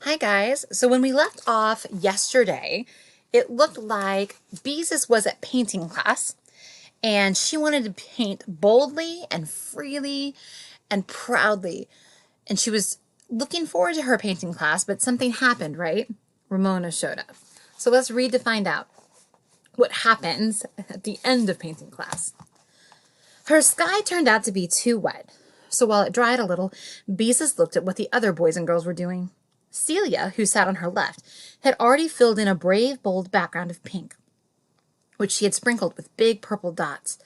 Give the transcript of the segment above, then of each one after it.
Hi guys. So when we left off yesterday, it looked like Beezus was at painting class and she wanted to paint boldly and freely and proudly. And she was looking forward to her painting class, but something happened, right? Ramona showed up. So let's read to find out what happens at the end of painting class. Her sky turned out to be too wet. So while it dried a little, Beezus looked at what the other boys and girls were doing. Celia, who sat on her left, had already filled in a brave, bold background of pink, which she had sprinkled with big purple dots.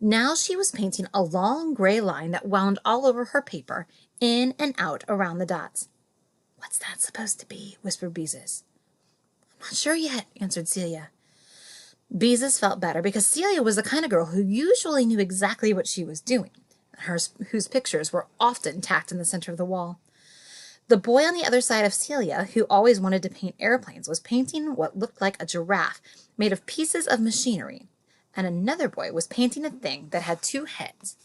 Now she was painting a long gray line that wound all over her paper, in and out around the dots. "What's that supposed to be?" whispered Beezus. "I'm not sure yet," answered Celia. Beezus felt better because Celia was the kind of girl who usually knew exactly what she was doing, whose pictures were often tacked in the center of the wall. The boy on the other side of Celia, who always wanted to paint airplanes, was painting what looked like a giraffe made of pieces of machinery, and another boy was painting a thing that had two heads.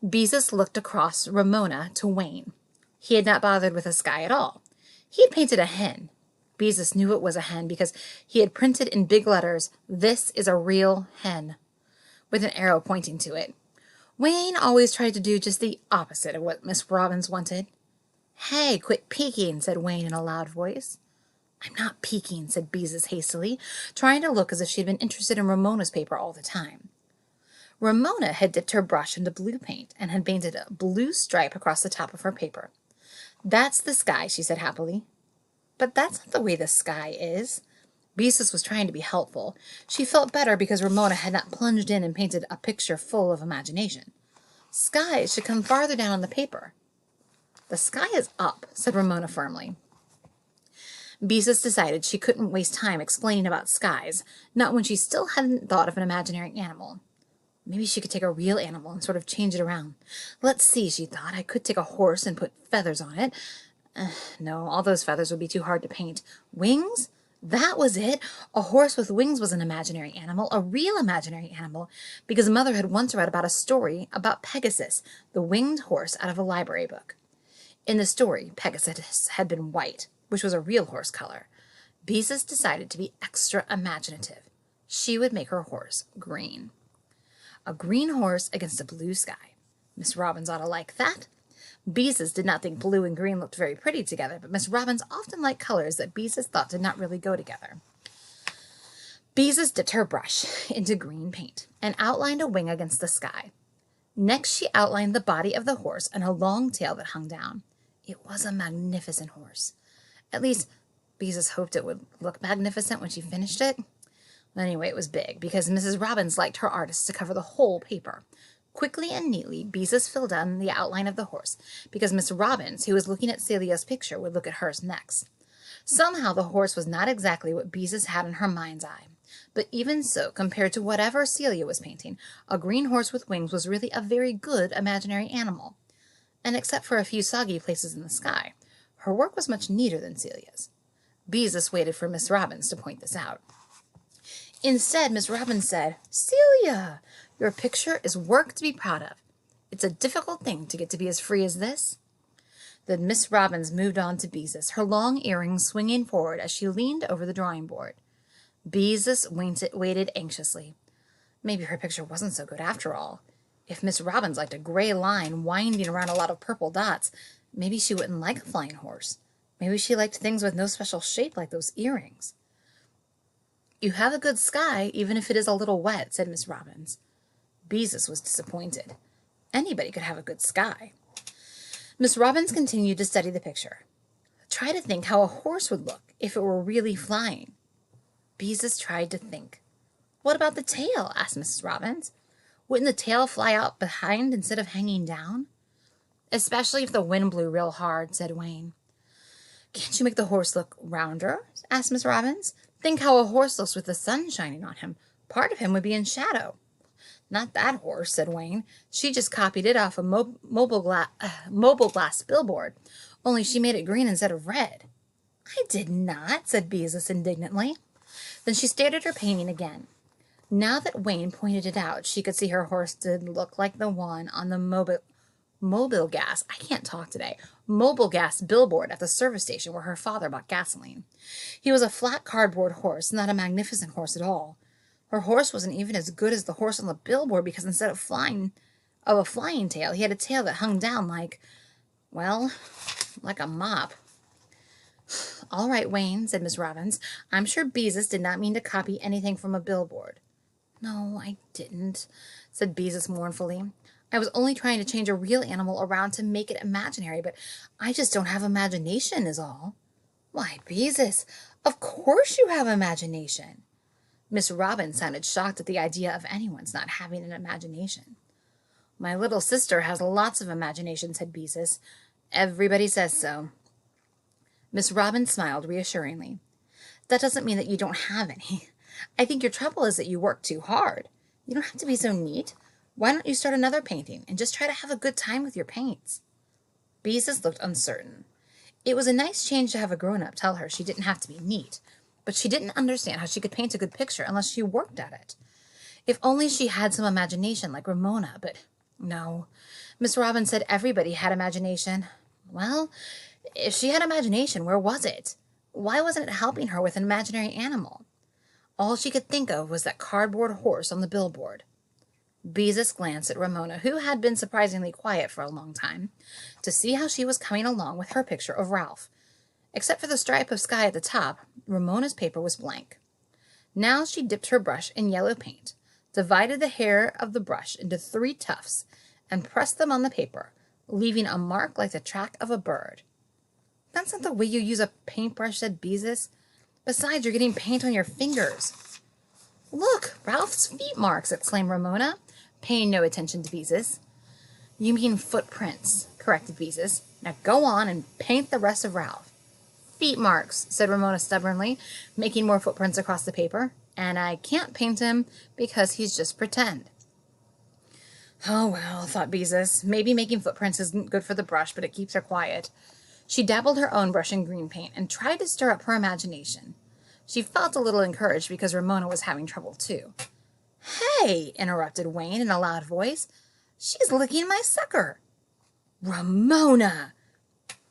Beezus looked across Ramona to Wayne. He had not bothered with a sky at all. He had painted a hen. Beezus knew it was a hen because he had printed in big letters, "This is a real hen," with an arrow pointing to it. Wayne always tried to do just the opposite of what Miss Robbins wanted. "Hey, quit peeking," said Wayne in a loud voice. "I'm not peeking," said Beezus hastily, trying to look as if she had been interested in Ramona's paper all the time. Ramona had dipped her brush into blue paint and had painted a blue stripe across the top of her paper. "That's the sky," she said happily. "But that's not the way the sky is." Beezus was trying to be helpful. She felt better because Ramona had not plunged in and painted a picture full of imagination. "Skies should come farther down on the paper." "The sky is up," said Ramona firmly. Beezus decided she couldn't waste time explaining about skies, not when she still hadn't thought of an imaginary animal. Maybe she could take a real animal and sort of change it around. "Let's see," she thought. "I could take a horse and put feathers on it. No, all those feathers would be too hard to paint. Wings? That was it. A horse with wings was an imaginary animal, a real imaginary animal, because Mother had once read about a story about Pegasus, the winged horse, out of a library book. In the story, Pegasus had been white, which was a real horse color. Beezus decided to be extra imaginative. She would make her horse green. A green horse against a blue sky. Miss Robbins ought to like that. Beezus did not think blue and green looked very pretty together, but Miss Robbins often liked colors that Beezus thought did not really go together. Beezus dipped her brush into green paint and outlined a wing against the sky. Next, she outlined the body of the horse and a long tail that hung down. It was a magnificent horse. At least, Beezus hoped it would look magnificent when she finished it. Anyway, it was big, because Mrs. Robbins liked her artists to cover the whole paper. Quickly and neatly, Beezus filled in the outline of the horse, because Miss Robbins, who was looking at Celia's picture, would look at hers next. Somehow the horse was not exactly what Beezus had in her mind's eye. But even so, compared to whatever Celia was painting, a green horse with wings was really a very good imaginary animal. And except for a few soggy places in the sky, her work was much neater than Celia's. Beezus waited for Miss Robbins to point this out. Instead, Miss Robbins said, "Celia, your picture is work to be proud of. It's a difficult thing to get to be as free as this." Then Miss Robbins moved on to Beezus, her long earrings swinging forward as she leaned over the drawing board. Beezus waited anxiously. Maybe her picture wasn't so good after all. If Miss Robbins liked a gray line winding around a lot of purple dots, maybe she wouldn't like a flying horse. Maybe she liked things with no special shape like those earrings. "You have a good sky, even if it is a little wet," said Miss Robbins. Beezus was disappointed. Anybody could have a good sky. Miss Robbins continued to study the picture. "Try to think how a horse would look if it were really flying." Beezus tried to think. "What about the tail?" asked Mrs. Robbins. "Wouldn't the tail fly out behind instead of hanging down?" "Especially if the wind blew real hard," said Wayne. "Can't you make the horse look rounder?" asked Miss Robbins. "Think how a horse looks with the sun shining on him. Part of him would be in shadow." "Not that horse," said Wayne. "She just copied it off a mobile glass billboard, only she made it green instead of red." "I did not," said Beezus indignantly. Then she stared at her painting again. Now that Wayne pointed it out, she could see her horse did look like the one on the Mobile gas, I can't talk today, mobile gas billboard at the service station where her father bought gasoline. He was a flat cardboard horse, not a magnificent horse at all. Her horse wasn't even as good as the horse on the billboard because instead of a flying tail, he had a tail that hung down well, like a mop. All right, Wayne, said Miss Robbins. I'm sure Beezus did not mean to copy anything from a billboard. No, I didn't, said Beezus mournfully. I was only trying to change a real animal around to make it imaginary, but I just don't have imagination, is all. Why, Beezus, of course you have imagination. Miss Robin sounded shocked at the idea of anyone's not having an imagination. My little sister has lots of imagination, said Beezus. Everybody says so. Miss Robin smiled reassuringly. That doesn't mean that you don't have any. I think your trouble is that you work too hard. You don't have to be so neat. Why don't you start another painting and just try to have a good time with your paints? Beezus looked uncertain. It was a nice change to have a grown-up tell her she didn't have to be neat, but she didn't understand how she could paint a good picture unless she worked at it. If only she had some imagination like Ramona, but no. Miss Robin said everybody had imagination. Well, if she had imagination, where was it? Why wasn't it helping her with an imaginary animal? All she could think of was that cardboard horse on the billboard. Beezus glanced at Ramona, who had been surprisingly quiet for a long time, to see how she was coming along with her picture of Ralph. Except for the stripe of sky at the top, Ramona's paper was blank. Now she dipped her brush in yellow paint, divided the hair of the brush into 3 tufts, and pressed them on the paper, leaving a mark like the track of a bird. That's not the way you use a paintbrush, said Beezus. Besides, you're getting paint on your fingers. Look, Ralph's feet marks, exclaimed Ramona, paying no attention to Beezus. You mean footprints, corrected Beezus. Now go on and paint the rest of Ralph. Feet marks, said Ramona stubbornly, making more footprints across the paper. And I can't paint him because he's just pretend. Oh, well, thought Beezus. Maybe making footprints isn't good for the brush, but it keeps her quiet. She dabbled her own brush in green paint and tried to stir up her imagination. She felt a little encouraged because Ramona was having trouble too. Hey, interrupted Wayne in a loud voice. She's licking my sucker. Ramona!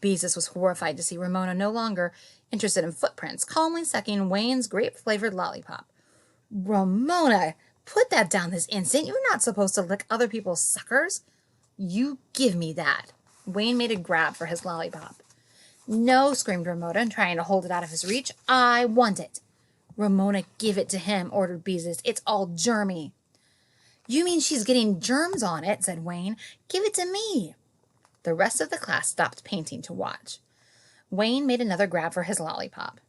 Beezus was horrified to see Ramona no longer interested in footprints, calmly sucking Wayne's grape-flavored lollipop. Ramona, put that down this instant. You're not supposed to lick other people's suckers. You give me that. Wayne made a grab for his lollipop. No, screamed Ramona, trying to hold it out of his reach. I want it. Ramona, give it to him, ordered Beezus. It's all germy. You mean she's getting germs on it, said Wayne. Give it to me. The rest of the class stopped painting to watch. Wayne made another grab for his lollipop.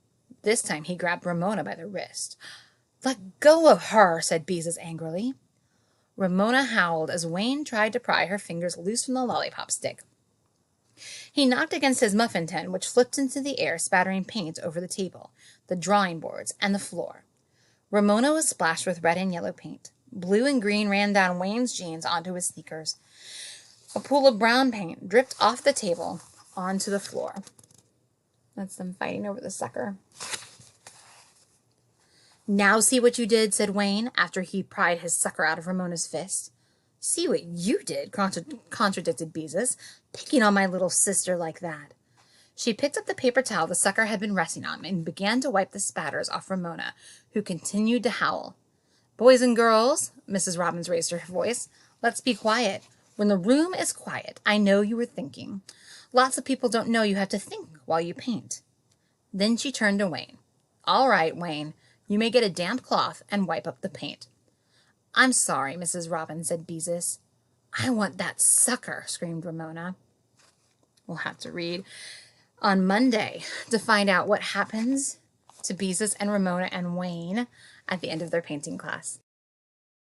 This time he grabbed Ramona by the wrist. Let go of her, said Beezus angrily. Ramona howled as Wayne tried to pry her fingers loose from the lollipop stick. He knocked against his muffin tin, which flipped into the air, spattering paint over the table, the drawing boards, and the floor. Ramona was splashed with red and yellow paint. Blue and green ran down Wayne's jeans onto his sneakers. A pool of brown paint dripped off the table onto the floor. That's them fighting over the sucker. Now see what you did, said Wayne, after he pried his sucker out of Ramona's fist. See what you did, contradicted Beezus, picking on my little sister like that. She picked up the paper towel the sucker had been resting on and began to wipe the spatters off Ramona, who continued to howl. Boys and girls, Mrs. Robbins raised her voice, let's be quiet. When the room is quiet, I know you were thinking. Lots of people don't know you have to think while you paint. Then she turned to Wayne. All right, Wayne, you may get a damp cloth and wipe up the paint. I'm sorry, Mrs. Robbins, said Beezus. I want that sucker, screamed Ramona. We'll have to read on Monday to find out what happens to Beezus and Ramona and Wayne at the end of their painting class.